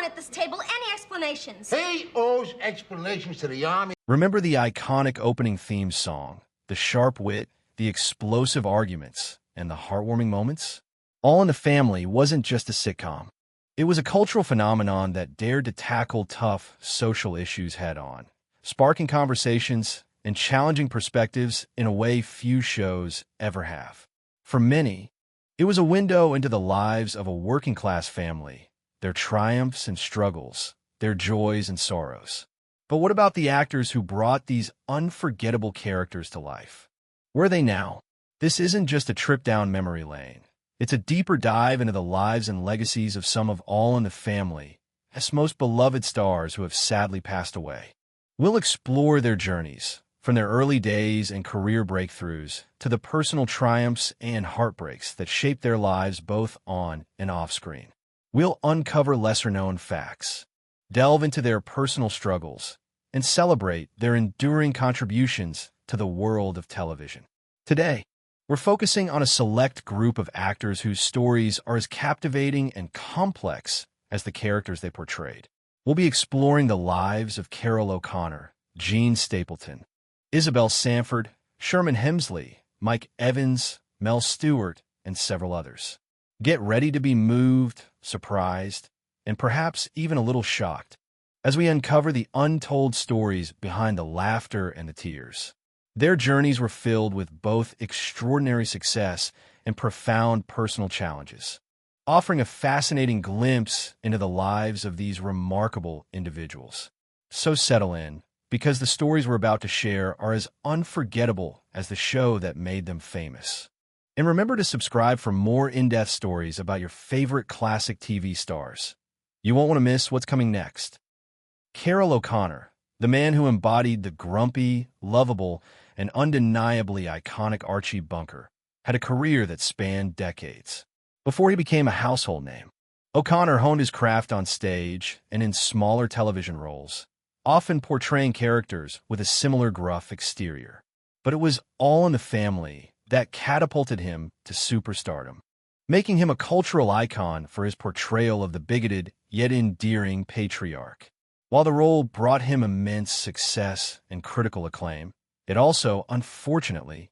at this table any explanations. He owes explanations to the Army. Remember the iconic opening theme song, the sharp wit, the explosive arguments, and the heartwarming moments? All in the Family wasn't just a sitcom. It was a cultural phenomenon that dared to tackle tough social issues head-on, sparking conversations and challenging perspectives in a way few shows ever have. For many, it was a window into the lives of a working-class family, their triumphs and struggles, their joys and sorrows. But what about the actors who brought these unforgettable characters to life? Where are they now? This isn't just a trip down memory lane. It's a deeper dive into the lives and legacies of some of All in the Family's most beloved stars who have sadly passed away. We'll explore their journeys, from their early days and career breakthroughs to the personal triumphs and heartbreaks that shaped their lives both on and off screen. We'll uncover lesser-known facts, delve into their personal struggles, and celebrate their enduring contributions to the world of television. Today, we're focusing on a select group of actors whose stories are as captivating and complex as the characters they portrayed. We'll be exploring the lives of Carol O'Connor, Gene Stapleton, Isabelle Sanford, Sherman Hemsley, Mike Evans, Mel Stuart, and several others. Get ready to be moved, surprised, and perhaps even a little shocked as we uncover the untold stories behind the laughter and the tears. Their journeys were filled with both extraordinary success and profound personal challenges, offering a fascinating glimpse into the lives of these remarkable individuals. So settle in, because the stories we're about to share are as unforgettable as the show that made them famous. And remember to subscribe for more in-depth stories about your favorite classic TV stars. You won't want to miss what's coming next. Carol O'Connor, the man who embodied the grumpy, lovable, and undeniably iconic Archie Bunker, had a career that spanned decades. Before he became a household name, O'Connor honed his craft on stage and in smaller television roles, often portraying characters with a similar gruff exterior. But it was All in the Family that catapulted him to superstardom, making him a cultural icon for his portrayal of the bigoted yet endearing patriarch. While the role brought him immense success and critical acclaim, it also, unfortunately,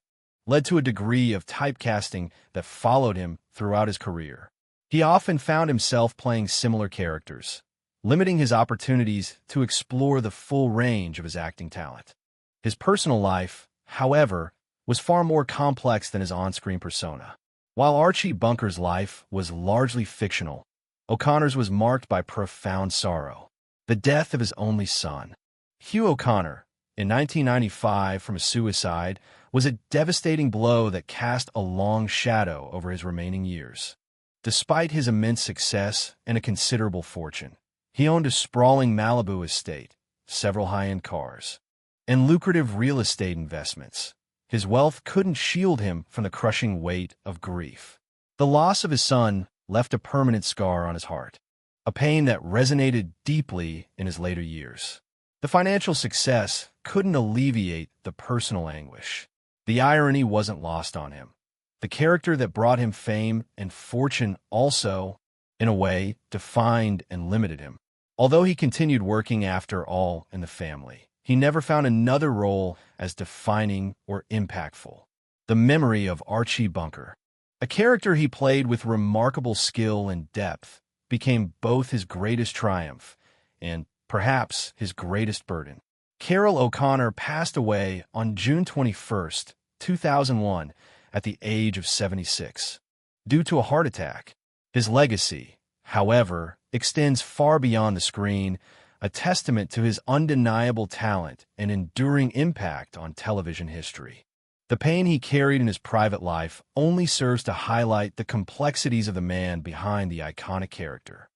led to a degree of typecasting that followed him throughout his career. He often found himself playing similar characters, limiting his opportunities to explore the full range of his acting talent. His personal life, however, was far more complex than his on-screen persona. While Archie Bunker's life was largely fictional, O'Connor's was marked by profound sorrow. The death of his only son, Hugh O'Connor, in 1995 from a suicide, was a devastating blow that cast a long shadow over his remaining years. Despite his immense success and a considerable fortune, he owned a sprawling Malibu estate, several high-end cars, and lucrative real estate investments. His wealth couldn't shield him from the crushing weight of grief. The loss of his son left a permanent scar on his heart, a pain that resonated deeply in his later years. The financial success couldn't alleviate the personal anguish. The irony wasn't lost on him. The character that brought him fame and fortune also, in a way, defined and limited him. Although he continued working after All in the Family, he never found another role as defining or impactful. The memory of Archie Bunker, a character he played with remarkable skill and depth, became both his greatest triumph and, perhaps, his greatest burden. Carol O'Connor passed away on June 21, 2001, at the age of 76, due to a heart attack. His legacy, however, extends far beyond the screen, a testament to his undeniable talent and enduring impact on television history. The pain he carried in his private life only serves to highlight the complexities of the man behind the iconic character.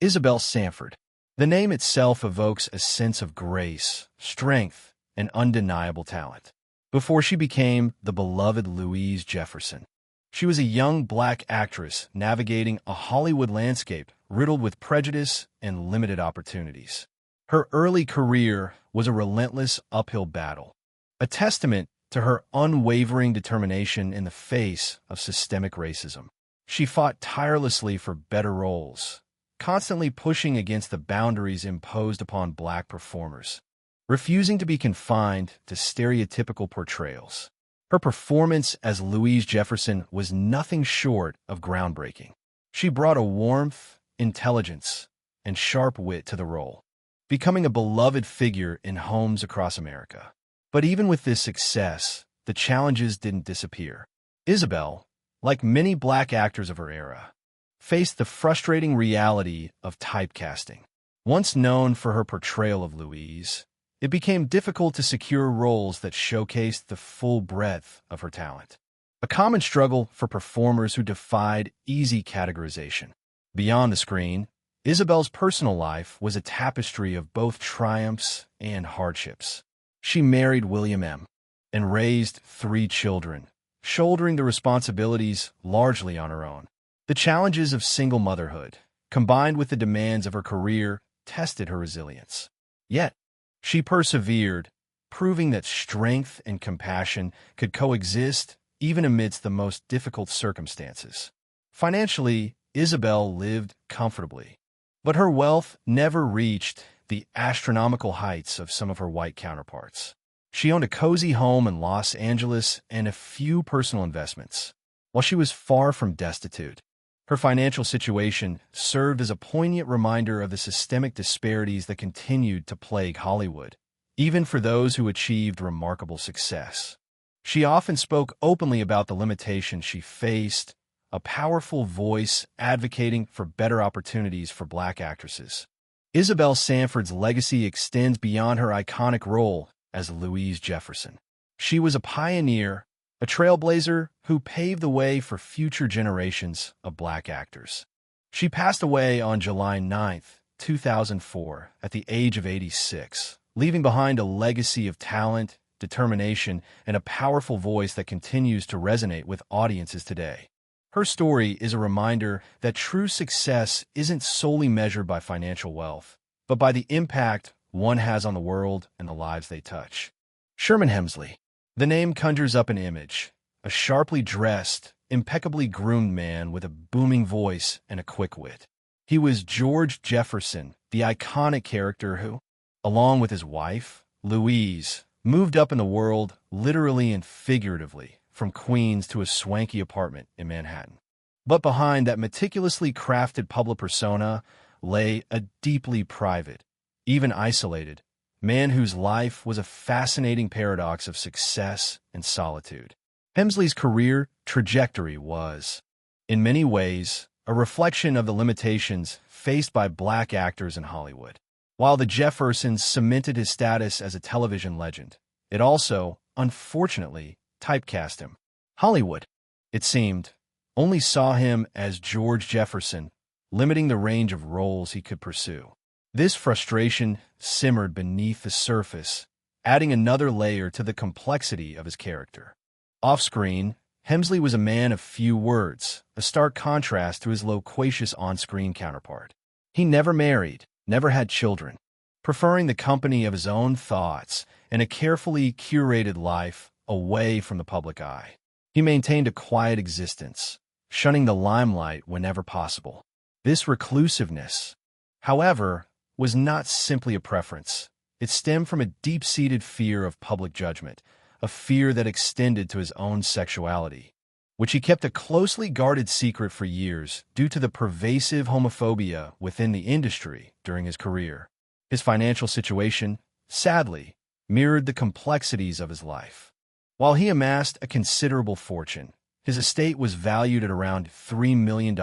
Isabelle Sanford. The name itself evokes a sense of grace, strength, and undeniable talent. Before she became the beloved Louise Jefferson, she was a young black actress navigating a Hollywood landscape riddled with prejudice and limited opportunities. Her early career was a relentless uphill battle, a testament to her unwavering determination in the face of systemic racism. She fought tirelessly for better roles, constantly pushing against the boundaries imposed upon black performers, refusing to be confined to stereotypical portrayals. Her performance as Louise Jefferson was nothing short of groundbreaking. She brought a warmth, intelligence, and sharp wit to the role, becoming a beloved figure in homes across America. But even with this success, the challenges didn't disappear. Isabelle, like many black actors of her era, faced the frustrating reality of typecasting. Once known for her portrayal of Louise, it became difficult to secure roles that showcased the full breadth of her talent. A common struggle for performers who defied easy categorization. Beyond the screen, Isabelle's personal life was a tapestry of both triumphs and hardships. She married William M. and raised 3 children, shouldering the responsibilities largely on her own. The challenges of single motherhood, combined with the demands of her career, tested her resilience. Yet, she persevered, proving that strength and compassion could coexist even amidst the most difficult circumstances. Financially, Isabelle lived comfortably, but her wealth never reached the astronomical heights of some of her white counterparts. She owned a cozy home in Los Angeles and a few personal investments. While she was far from destitute, her financial situation served as a poignant reminder of the systemic disparities that continued to plague Hollywood, even for those who achieved remarkable success. She often spoke openly about the limitations she faced, a powerful voice advocating for better opportunities for black actresses. Isabelle Sanford's legacy extends beyond her iconic role as Louise Jefferson. She was a pioneer, a trailblazer who paved the way for future generations of black actors. She passed away on July 9, 2004, at the age of 86, leaving behind a legacy of talent, determination, and a powerful voice that continues to resonate with audiences today. Her story is a reminder that true success isn't solely measured by financial wealth, but by the impact one has on the world and the lives they touch. Sherman Hemsley. The name conjures up an image, a sharply dressed, impeccably groomed man with a booming voice and a quick wit. He was George Jefferson, the iconic character who, along with his wife, Louise, moved up in the world literally and figuratively, from Queens to a swanky apartment in Manhattan. But behind that meticulously crafted public persona lay a deeply private, even isolated, man whose life was a fascinating paradox of success and solitude. Hemsley's career trajectory was, in many ways, a reflection of the limitations faced by black actors in Hollywood. While the Jeffersons cemented his status as a television legend, it also, unfortunately, typecast him. Hollywood, it seemed, only saw him as George Jefferson, limiting the range of roles he could pursue. This frustration simmered beneath the surface, adding another layer to the complexity of his character. Off-screen, Hemsley was a man of few words, a stark contrast to his loquacious on-screen counterpart. He never married, never had children, preferring the company of his own thoughts and a carefully curated life away from the public eye. He maintained a quiet existence, shunning the limelight whenever possible. This reclusiveness, however, was not simply a preference. It stemmed from a deep-seated fear of public judgment, a fear that extended to his own sexuality, which he kept a closely guarded secret for years due to the pervasive homophobia within the industry during his career. His financial situation, sadly, mirrored the complexities of his life. While he amassed a considerable fortune, his estate was valued at around $3 million.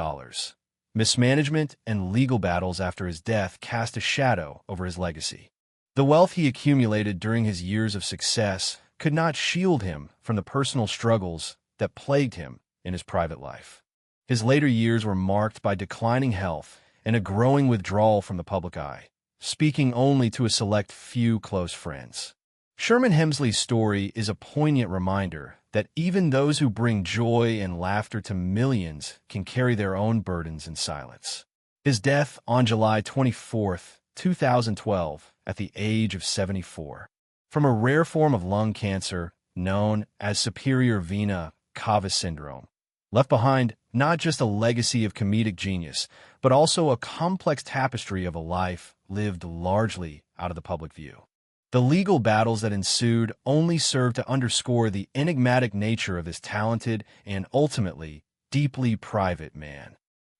Mismanagement and legal battles after his death cast a shadow over his legacy. The wealth he accumulated during his years of success could not shield him from the personal struggles that plagued him in his private life. His later years were marked by declining health and a growing withdrawal from the public eye, speaking only to a select few close friends. Sherman Hemsley's story is a poignant reminder that even those who bring joy and laughter to millions can carry their own burdens in silence. His death on July 24, 2012, at the age of 74, from a rare form of lung cancer known as superior vena cava syndrome, left behind not just a legacy of comedic genius, but also a complex tapestry of a life lived largely out of the public view. The legal battles that ensued only served to underscore the enigmatic nature of this talented and ultimately deeply private man.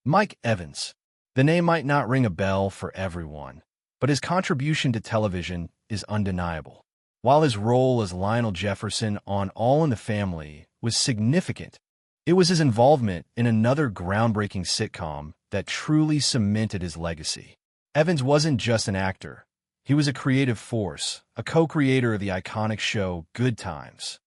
Mike Evans. The name might not ring a bell for everyone, but his contribution to television is undeniable. While his role as Lionel Jefferson on All in the Family was significant, it was his involvement in another groundbreaking sitcom that truly cemented his legacy. Evans wasn't just an actor. He was a creative force, a co-creator of the iconic show Good Times.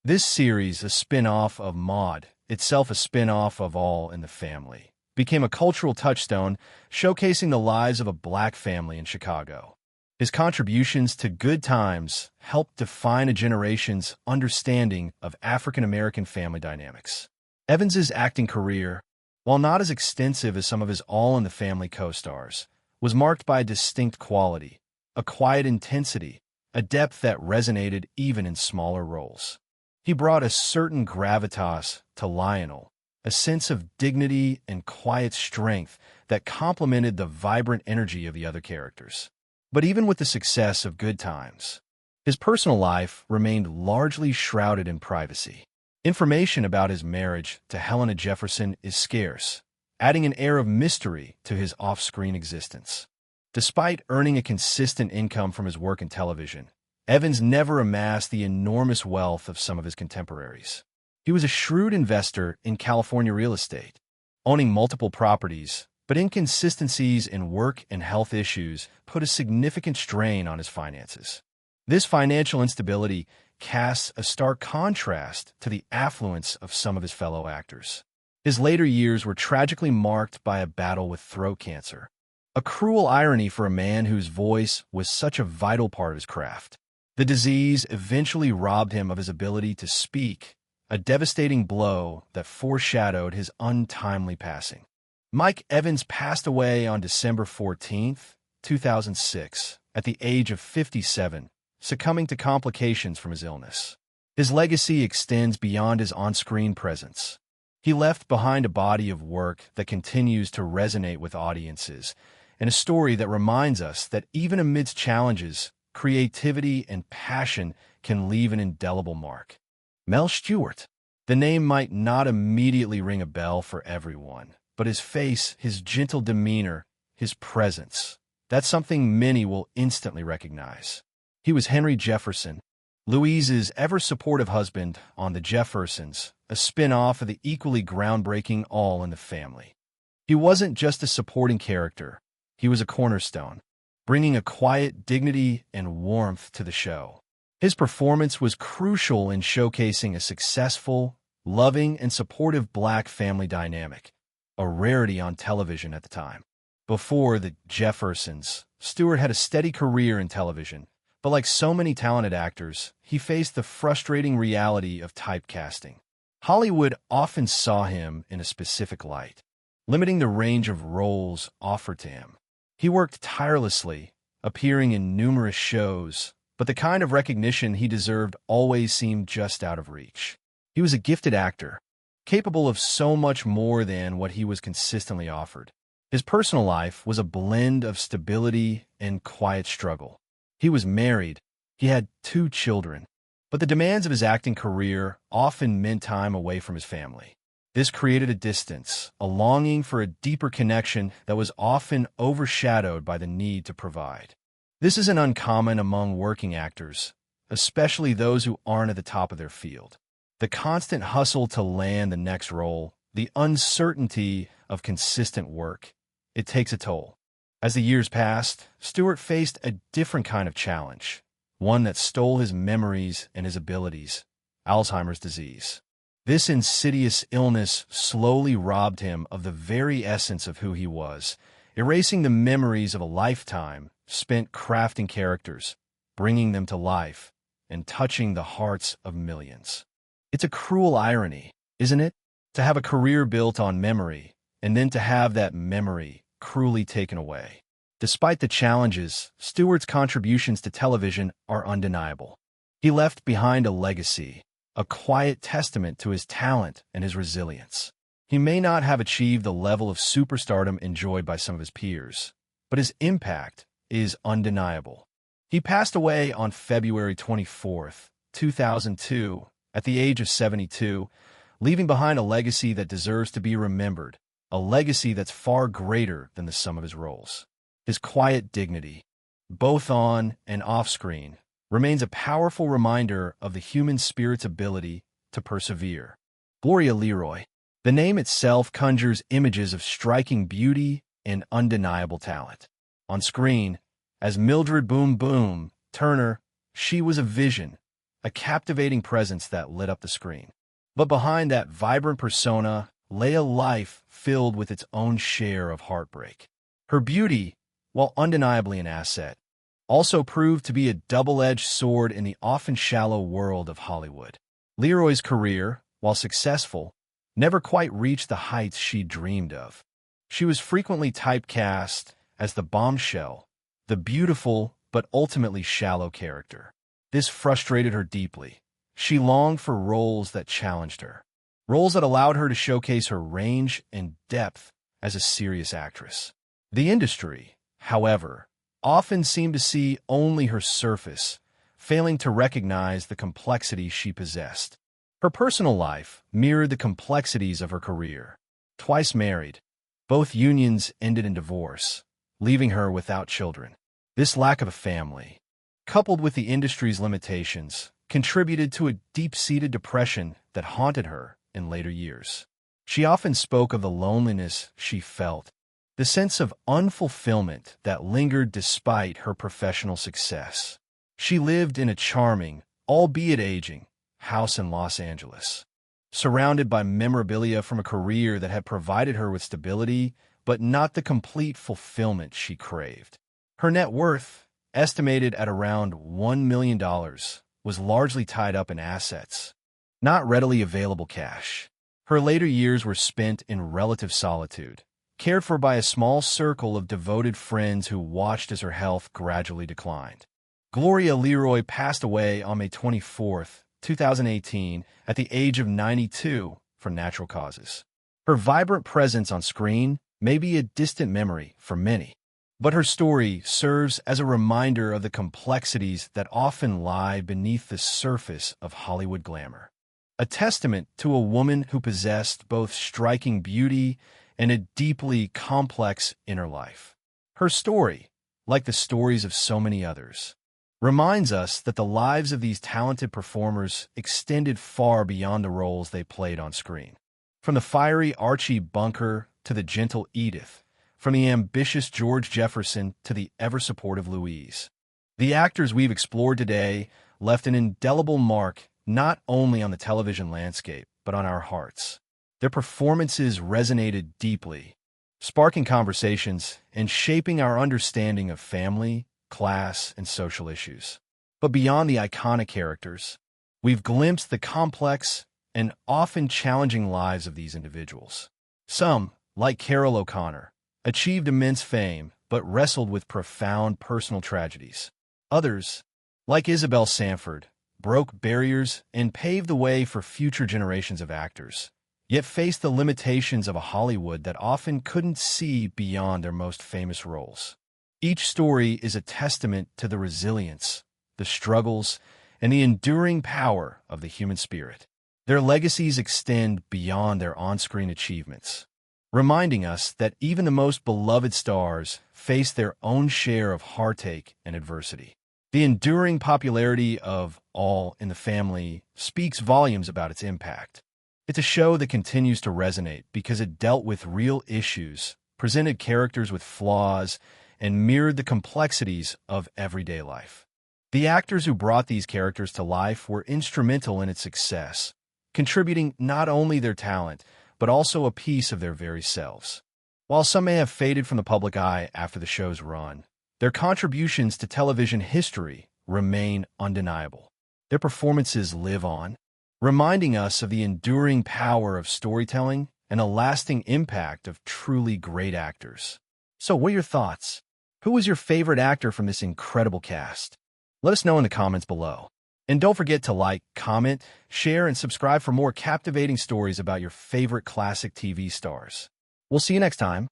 This series, a spin-off of Maude, itself a spin-off of All in the Family, became a cultural touchstone showcasing the lives of a black family in Chicago. His contributions to Good Times helped define a generation's understanding of African-American family dynamics. Evans's acting career, while not as extensive as some of his All in the Family co-stars, was marked by a distinct quality, a quiet intensity, a depth that resonated even in smaller roles. He brought a certain gravitas to Lionel, a sense of dignity and quiet strength that complemented the vibrant energy of the other characters. But even with the success of Good Times, his personal life remained largely shrouded in privacy. Information about his marriage to Helena Jefferson is scarce, adding an air of mystery to his off-screen existence. Despite earning a consistent income from his work in television, Evans never amassed the enormous wealth of some of his contemporaries. He was a shrewd investor in California real estate, owning multiple properties, but inconsistencies in work and health issues put a significant strain on his finances. This financial instability casts a stark contrast to the affluence of some of his fellow actors. His later years were tragically marked by a battle with throat cancer, a cruel irony for a man whose voice was such a vital part of his craft. The disease eventually robbed him of his ability to speak, a devastating blow that foreshadowed his untimely passing. Mike Evans passed away on December 14, 2006, at the age of 57, succumbing to complications from his illness. His legacy extends beyond his on-screen presence. He left behind a body of work that continues to resonate with audiences, and a story that reminds us that even amidst challenges, creativity and passion can leave an indelible mark. Mel Stuart. The name might not immediately ring a bell for everyone, but his face, his gentle demeanor, his presence, that's something many will instantly recognize. He was Henry Jefferson, Louise's ever-supportive husband on The Jeffersons, a spin-off of the equally groundbreaking All in the Family. He wasn't just a supporting character, he was a cornerstone, bringing a quiet dignity and warmth to the show. His performance was crucial in showcasing a successful, loving, and supportive black family dynamic, a rarity on television at the time. Before The Jeffersons, Stewart had a steady career in television, but like so many talented actors, he faced the frustrating reality of typecasting. Hollywood often saw him in a specific light, limiting the range of roles offered to him. He worked tirelessly, appearing in numerous shows, but the kind of recognition he deserved always seemed just out of reach. He was a gifted actor, capable of so much more than what he was consistently offered. His personal life was a blend of stability and quiet struggle. He was married, he had 2 children, but the demands of his acting career often meant time away from his family. This created a distance, a longing for a deeper connection that was often overshadowed by the need to provide. This isn't uncommon among working actors, especially those who aren't at the top of their field. The constant hustle to land the next role, the uncertainty of consistent work, it takes a toll. As the years passed, Stewart faced a different kind of challenge, one that stole his memories and his abilities: Alzheimer's disease. This insidious illness slowly robbed him of the very essence of who he was, erasing the memories of a lifetime spent crafting characters, bringing them to life, and touching the hearts of millions. It's a cruel irony, isn't it? To have a career built on memory, and then to have that memory cruelly taken away. Despite the challenges, Stewart's contributions to television are undeniable. He left behind a legacy, a quiet testament to his talent and his resilience. He may not have achieved the level of superstardom enjoyed by some of his peers, but his impact is undeniable. He passed away on February 24th, 2002, at the age of 72, leaving behind a legacy that deserves to be remembered, a legacy that's far greater than the sum of his roles. His quiet dignity, both on and off screen, remains a powerful reminder of the human spirit's ability to persevere. Gloria Leroy. The name itself conjures images of striking beauty and undeniable talent. On screen, as Mildred Boom Boom Turner, she was a vision, a captivating presence that lit up the screen. But behind that vibrant persona lay a life filled with its own share of heartbreak. Her beauty, while undeniably an asset, also proved to be a double-edged sword in the often shallow world of Hollywood. Leroy's career, while successful, never quite reached the heights she dreamed of. She was frequently typecast as the bombshell, the beautiful but ultimately shallow character. This frustrated her deeply. She longed for roles that challenged her, roles that allowed her to showcase her range and depth as a serious actress. The industry, however, often seemed to see only her surface, failing to recognize the complexity she possessed. Her personal life mirrored the complexities of her career. Twice married, both unions ended in divorce, leaving her without children. This lack of a family, coupled with the industry's limitations, contributed to a deep-seated depression that haunted her in later years. She often spoke of the loneliness she felt, the sense of unfulfillment that lingered despite her professional success. She lived in a charming, albeit aging, house in Los Angeles, surrounded by memorabilia from a career that had provided her with stability, but not the complete fulfillment she craved. Her net worth, estimated at around $1 million, was largely tied up in assets, not readily available cash. Her later years were spent in relative solitude, cared for by a small circle of devoted friends who watched as her health gradually declined. Gloria Leroy passed away on May 24th, 2018, at the age of 92 from natural causes. Her vibrant presence on screen may be a distant memory for many, but her story serves as a reminder of the complexities that often lie beneath the surface of Hollywood glamour. A testament to a woman who possessed both striking beauty and a deeply complex inner life. Her story, like the stories of so many others, reminds us that the lives of these talented performers extended far beyond the roles they played on screen. From the fiery Archie Bunker to the gentle Edith, from the ambitious George Jefferson to the ever-supportive Louise, the actors we've explored today left an indelible mark not only on the television landscape, but on our hearts. Their performances resonated deeply, sparking conversations and shaping our understanding of family, class, and social issues. But beyond the iconic characters, we've glimpsed the complex and often challenging lives of these individuals. Some, like Carol O'Connor, achieved immense fame but wrestled with profound personal tragedies. Others, like Isabelle Sanford, broke barriers and paved the way for future generations of actors, yet faced the limitations of a Hollywood that often couldn't see beyond their most famous roles. Each story is a testament to the resilience, the struggles, and the enduring power of the human spirit. Their legacies extend beyond their on-screen achievements, reminding us that even the most beloved stars face their own share of heartache and adversity. The enduring popularity of All in the Family speaks volumes about its impact. It's a show that continues to resonate because it dealt with real issues, presented characters with flaws, and mirrored the complexities of everyday life. The actors who brought these characters to life were instrumental in its success, contributing not only their talent, but also a piece of their very selves. While some may have faded from the public eye after the show's run, their contributions to television history remain undeniable. Their performances live on, reminding us of the enduring power of storytelling and a lasting impact of truly great actors. So what are your thoughts? Who was your favorite actor from this incredible cast? Let us know in the comments below. And don't forget to like, comment, share, and subscribe for more captivating stories about your favorite classic TV stars. We'll see you next time.